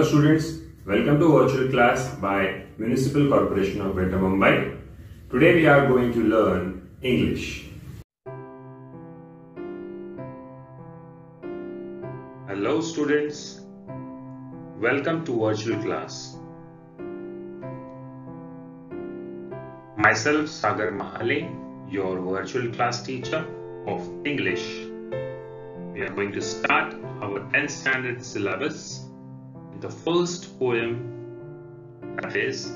Hello students, welcome to virtual class by Municipal Corporation of Greater Mumbai. Today we are going to learn English. Hello students, welcome to virtual class. Myself Sagar Mahale, your virtual class teacher of English. We are going to start our 10th standard syllabus. The first poem, that is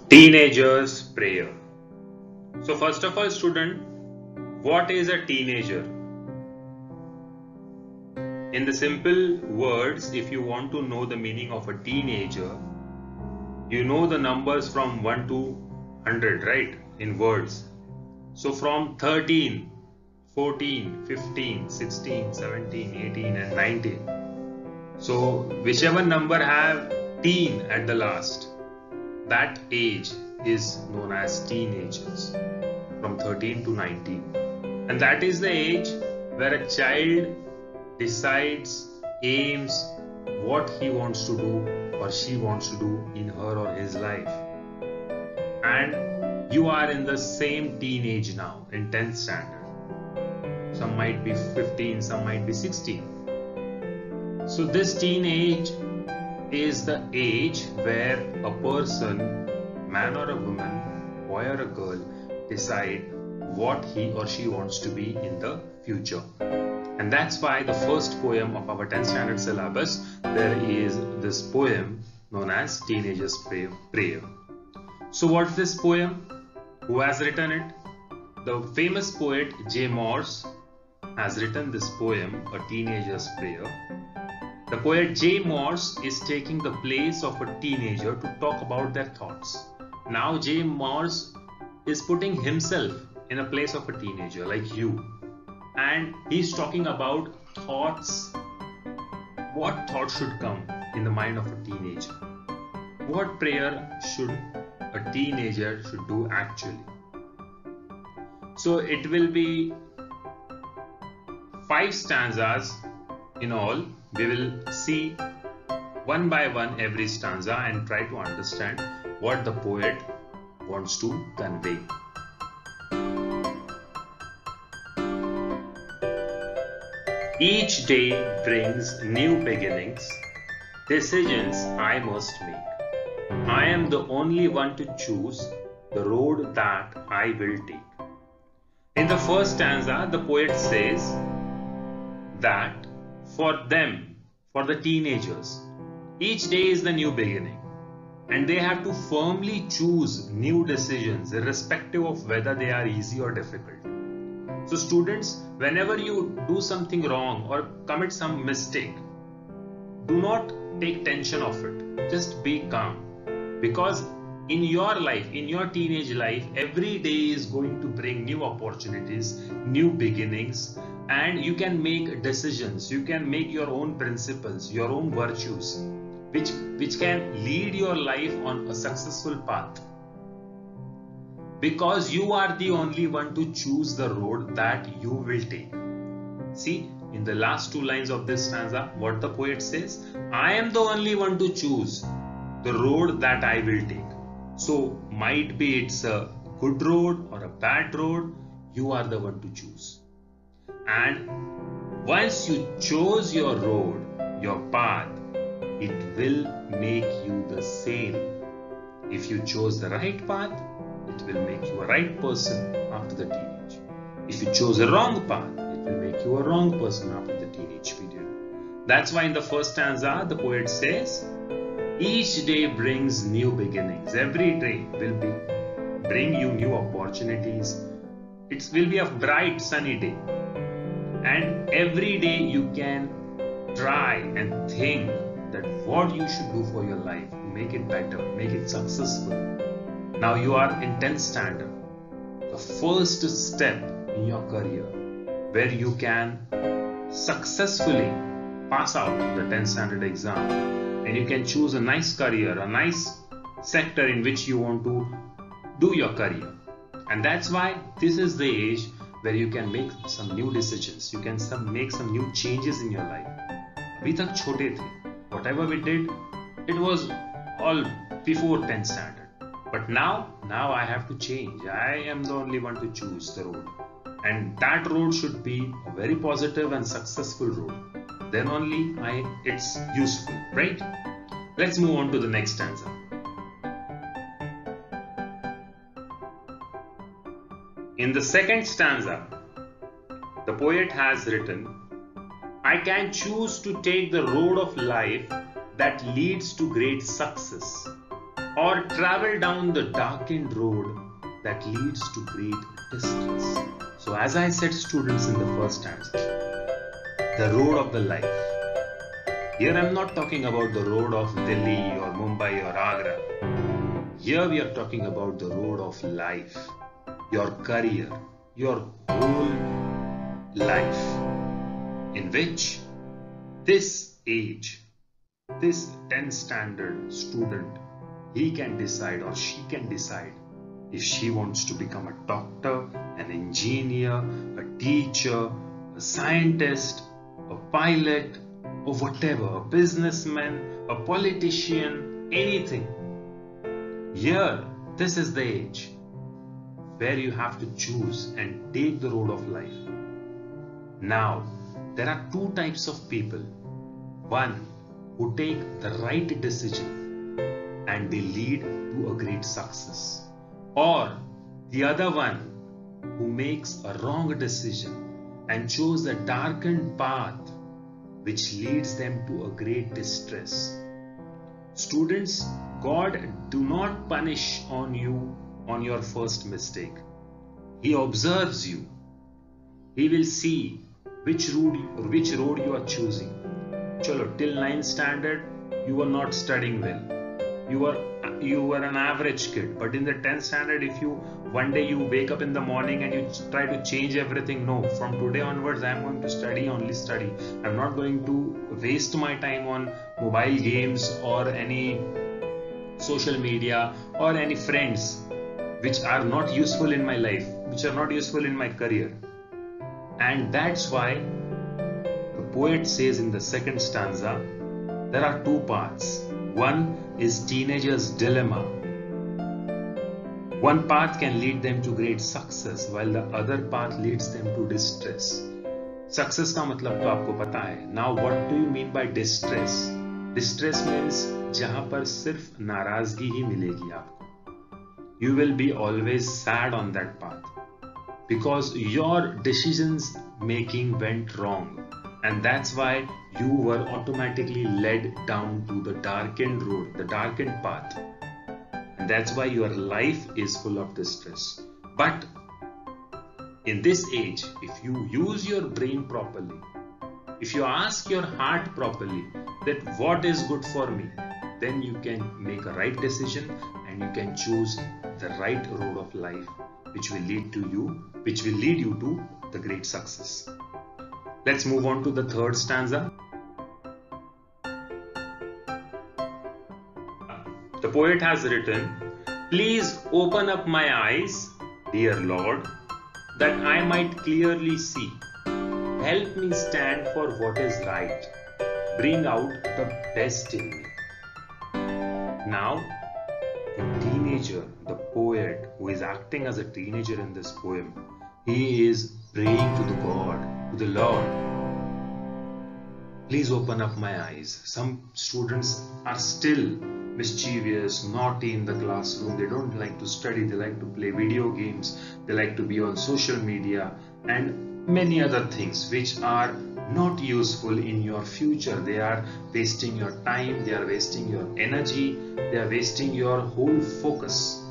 Teenager's Prayer. So first of all, student, what is a teenager? In the simple words, if you want to know the meaning of a teenager, you know the numbers from 1 to 100, right, in words. So from 13, 14, 15, 16, 17, 18 and 19. So whichever number have teen at the last, that age is known as teenagers, from 13 to 19. And that is the age where a child decides, aims what he wants to do or she wants to do in her or his life. And you are in the same teenage now, in 10th standard. Some might be 15, some might be 16. So this teenage is the age where a person, man or a woman, boy or a girl, decide what he or she wants to be in the future. And that's why the first poem of our 10th standard syllabus, there is this poem known as Teenager's Prayer. So what's this poem? Who has written it? The famous poet J. Morse has written this poem, A Teenager's Prayer. The poet J. Morse is taking the place of a teenager to talk about their thoughts. Now J. Morse is putting himself in a place of a teenager like you. And he's talking about thoughts. What thoughts should come in the mind of a teenager? What prayer should a teenager should do actually? So it will be 5 stanzas in all. We will see one by one every stanza and try to understand what the poet wants to convey. Each day brings new beginnings, decisions I must make. I am the only one to choose the road that I will take. In the first stanza, the poet says that for them, for the teenagers, each day is the new beginning and they have to firmly choose new decisions irrespective of whether they are easy or difficult. So students, whenever you do something wrong or commit some mistake, do not take tension of it. Just be calm. Because in your life, in your teenage life, every day is going to bring new opportunities, new beginnings, and you can make decisions. You can make your own principles, your own virtues, which can lead your life on a successful path. Because you are the only one to choose the road that you will take. See, in the last 2 lines of this stanza, what the poet says, I am the only one to choose the road that I will take. So might be it's a good road or a bad road, you are the one to choose. And once you chose your road, your path, it will make you the same. If you chose the right path, it will make you a right person after the teenage. If you chose a wrong path, it will make you a wrong person after the teenage period. That's why in the first stanza, the poet says, each day brings new beginnings. Every day will bring you new opportunities. It will be a bright sunny day. And every day you can try and think that what you should do for your life, make it better, make it successful. Now you are in 10th standard, the first step in your career where you can successfully pass out the 10th standard exam and you can choose a nice career, a nice sector in which you want to do your career. And that's why this is the age where you can make some new decisions. You can make some new changes in your life. अभी तक छोटे थे. Whatever we did, it was all before 10th standard. But now I have to change. I am the only one to choose the road. And that road should be a very positive and successful road. Then only it's useful, right? Let's move on to the next stanza. In the second stanza, the poet has written, I can choose to take the road of life that leads to great success, or travel down the darkened road that leads to great distress. So as I said, students, in the first stanza, the road of the life. Here I am not talking about the road of Delhi or Mumbai or Agra. Here we are talking about the road of life, your career, your whole life, in which this age, this 10th standard student, he can decide or she can decide if she wants to become a doctor, an engineer, a teacher, a scientist, a pilot, or whatever, a businessman, a politician, anything. Here, this is the age where you have to choose and take the road of life. Now, there are two types of people. One who take the right decision and they lead to a great success. Or the other one who makes a wrong decision and chose a darkened path which leads them to a great distress. Students, God do not punish on you on your first mistake. He observes you. He will see which road you are choosing. Chalo, till 9th standard, you were not studying well. You were an average kid. But in the 10th standard, if one day you wake up in the morning and you try to change everything, no, from today onwards, I am going to study, only study. I am not going to waste my time on mobile games or any social media or any friends which are not useful in my life, which are not useful in my career. And that's why the poet says in the second stanza, there are two paths. One is teenager's dilemma. One path can lead them to great success, while the other path leads them to distress. Success का मतलब तो आपको पता है. Now what do you mean by distress? Distress means जहाँ पर सिर्फ नाराजगी ही मिलेगी आपको. You will be always sad on that path because your decisions making went wrong, and that's why you were automatically led down to the darkened road, the darkened path, and that's why your life is full of distress. But in this age, if you use your brain properly, if you ask your heart properly that what is good for me, then you can make a right decision and you can choose the right road of life which will lead you to the great success. Let's move on to the third stanza. The poet has written, please open up my eyes, dear Lord, that I might clearly see. Help me stand for what is right. Bring out the best in me. Now, the teenager, the poet who is acting as a teenager in this poem, he is praying to the God, to the Lord. Please open up my eyes. Some students are still mischievous, naughty in the classroom. They don't like to study. They like to play video games. They like to be on social media and many other things which are not useful in your future. They are wasting your time. They are wasting your energy. They are wasting your whole focus.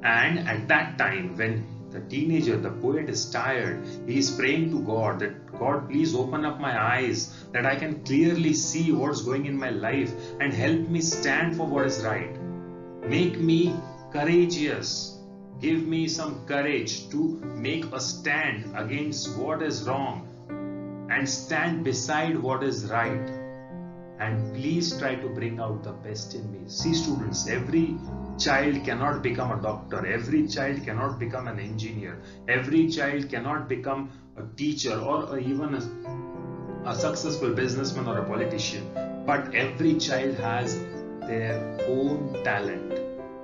And at that time, when the teenager, the poet is tired, he is praying to God that God, please open up my eyes that I can clearly see what's going in my life and help me stand for what is right. Make me courageous. Give me some courage to make a stand against what is wrong and stand beside what is right. And please try to bring out the best in me. See students, every child cannot become a doctor, every child cannot become an engineer, every child cannot become a teacher or even a successful businessman or a politician. But every child has their own talent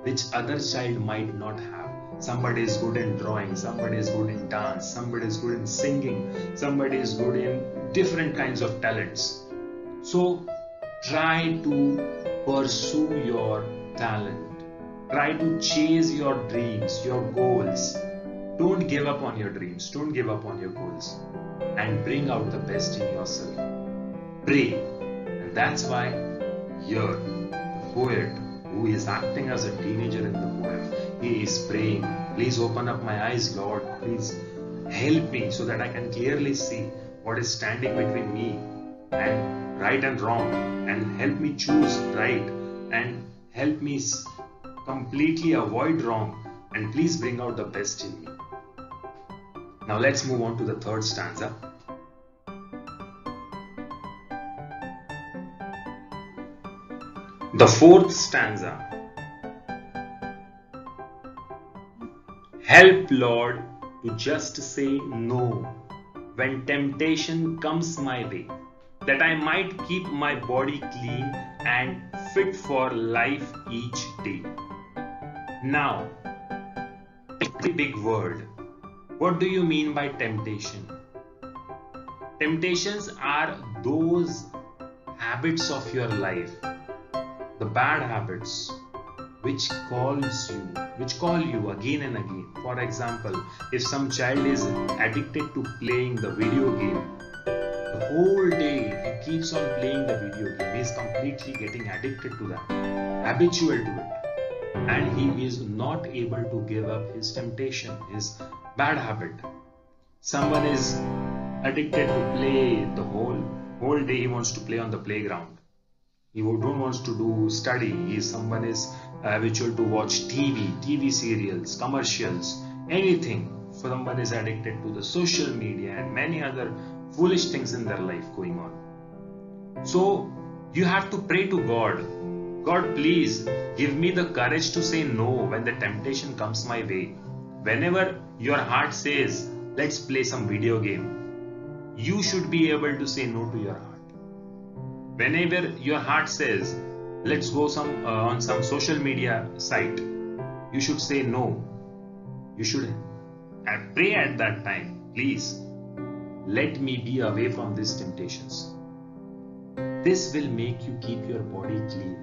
which other child might not have. Somebody is good in drawing, somebody is good in dance, somebody is good in singing, somebody is good in different kinds of talents. So try to pursue your talent. Try to chase your dreams, your goals. Don't give up on your dreams, don't give up on your goals, and bring out the best in yourself. Pray. And that's why here the poet, who is acting as a teenager in the poem, he is praying, please open up my eyes, Lord, please help me so that I can clearly see what is standing between me and right and wrong, and help me choose right, and help me completely avoid wrong, and please bring out the best in me. Now let's move on to the third stanza. The fourth stanza. Help, Lord, to just say no when temptation comes my way, that I might keep my body clean and fit for life each day. Now, a big word. What do you mean by temptation? Temptations are those habits of your life, the bad habits which call you again and again. For example, if some child is addicted to playing the video game, the whole day he keeps on playing the video game, he is completely getting addicted to that, habitual to it, and he is not able to give up his temptation, his bad habit. Someone is addicted to play the whole day, he wants to play on the playground. He don't want to do study. Someone is habitual to watch TV serials, commercials, anything. Someone is addicted to the social media and many other foolish things in their life going on. So you have to pray to God. God, please give me the courage to say no when the temptation comes my way. Whenever your heart says, let's play some video game, you should be able to say no to your heart. Whenever your heart says, let's go on some social media site, you should say no. You should pray at that time, please, let me be away from these temptations. This will make you keep your body clean.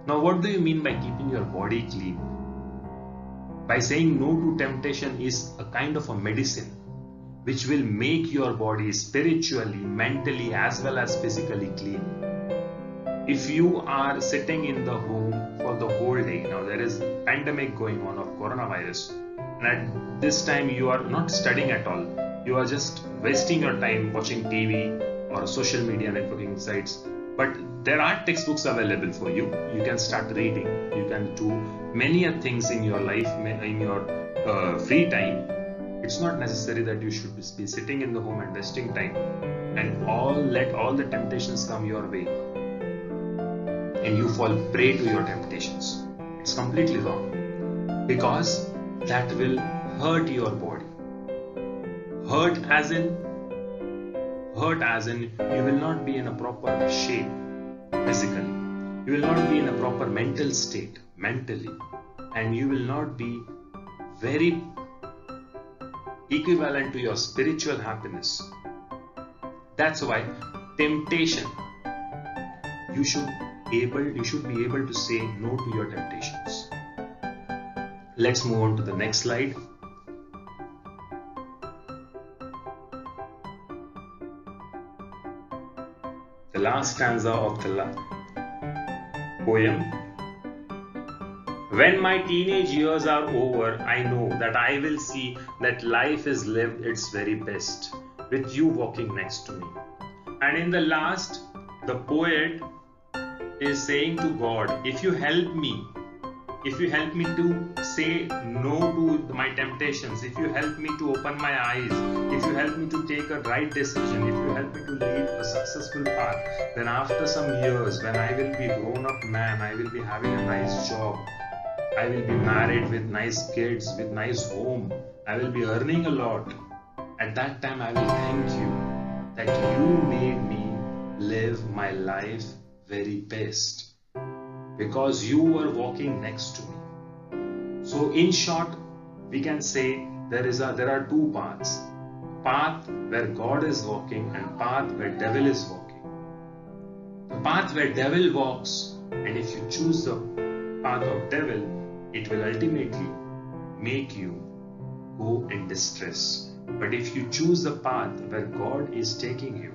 Now, what do you mean by keeping your body clean? By saying no to temptation is a kind of a medicine which will make your body spiritually, mentally, as well as physically clean. If you are sitting in the home for the whole day, now there is a pandemic going on of coronavirus, and at this time you are not studying at all. You are just wasting your time watching TV or social media networking sites. But there are textbooks available for you. You can start reading. You can do many things in your life, in your free time. It's not necessary that you should be sitting in the home and wasting time and let all the temptations come your way and you fall prey to your temptations. It's completely wrong, because that will hurt your body. Hurt as in you will not be in a proper shape physically. You will not be in a proper mental state mentally, and you will not be very equivalent to your spiritual happiness. That's why temptation, you should be able to say no to your temptations. Let's move on to the next slide. The last stanza of the poem. When my teenage years are over, I know that I will see that life is lived its very best with you walking next to me. And in the last, the poet is saying to God, if you help me, if you help me to say no to my temptations, if you help me to open my eyes, if you help me to take a right decision, if you help me to lead a successful path, then after some years, when I will be grown up man, I will be having a nice job, I will be married with nice kids, with nice home, I will be earning a lot. At that time I will thank you that you made me live my life very best, because you were walking next to me. So in short, we can say there are two paths. Path where God is walking and path where devil is walking. The path where devil walks, and if you choose the path of devil, it will ultimately make you go in distress. But if you choose the path where God is taking you,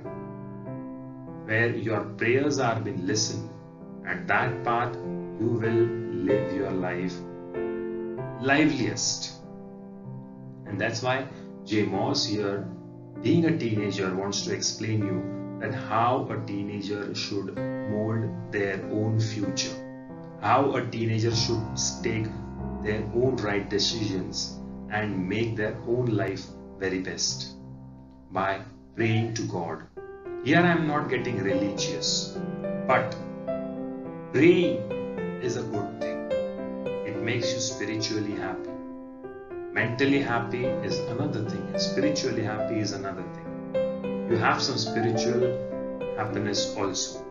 where your prayers are being listened, at that path you will live your life liveliest. And that's why J. Moss here, being a teenager, wants to explain you that how a teenager should mold their own future, how a teenager should take their own right decisions and make their own life very best by praying to God. Here I am not getting religious, but praying is a good thing. It makes you spiritually happy. Mentally happy is another thing. Spiritually happy is another thing. You have some spiritual happiness also.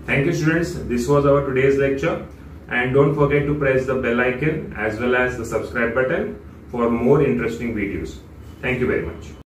Thank you, students. This was our today's lecture. And don't forget to press the bell icon as well as the subscribe button for more interesting videos. Thank you very much.